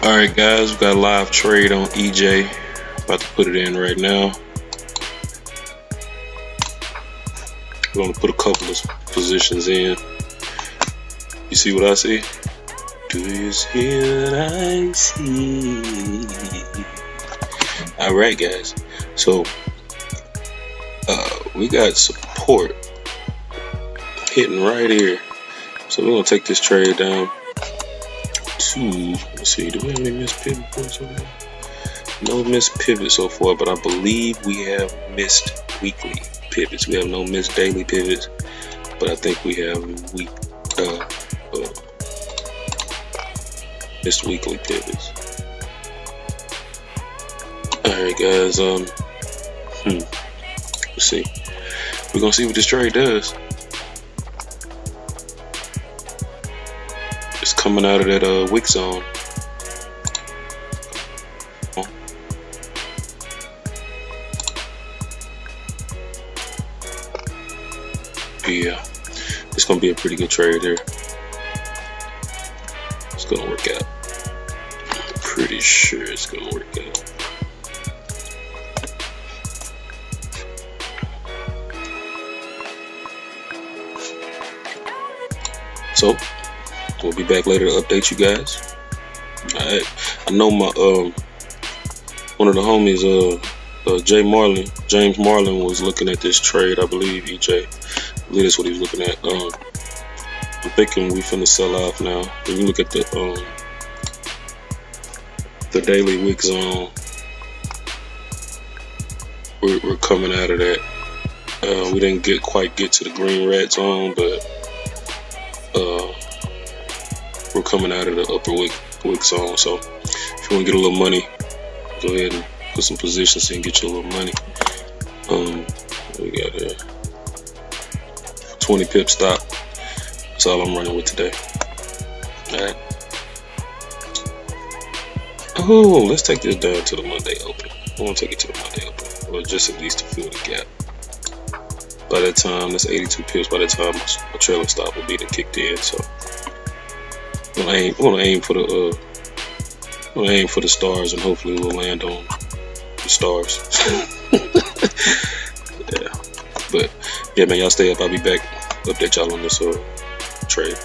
Alright guys, we got a live trade on EJ. About to put it in right now. We're gonna put a couple of positions in. You see what I see? Do you see what I see? Alright guys, so we got support hitting right here. So we're gonna take this trade down to, let's see, do we have any missed pivot points over there? No missed pivots so far, but I believe we have missed weekly pivots. We have no missed daily pivots, but I think we have missed weekly pivots. Alright guys, let's see. We're gonna see what this trade does. It's coming out of that wick zone. Yeah, it's gonna be a pretty good trade there. It's gonna work out. I'm pretty sure it's gonna work out. So we'll be back later to update you guys. Alright, I know my one of the homies, James Marlin was looking at this trade. I believe EJ. I believe that's what he was looking at. I'm thinking we finna sell off now. When you look at the daily wick zone, we're coming out of that. We didn't quite get to the green red zone, but we're coming out of the upper wick zone. So if you want to get a little money, go ahead and put some positions in and get you a little money. We got a 20 pip stop. That's all I'm running with today. Alright. Oh, let's take this down to the Monday open. I want to take it to the Monday open, or just at least to fill the gap. By that time, that's 82 pips. By that time, my trailing stop will be kicked in. So I'm gonna aim for the stars, and hopefully we'll land on the stars. Yeah, but yeah, man, y'all stay up. I'll be back. Update y'all on this trade.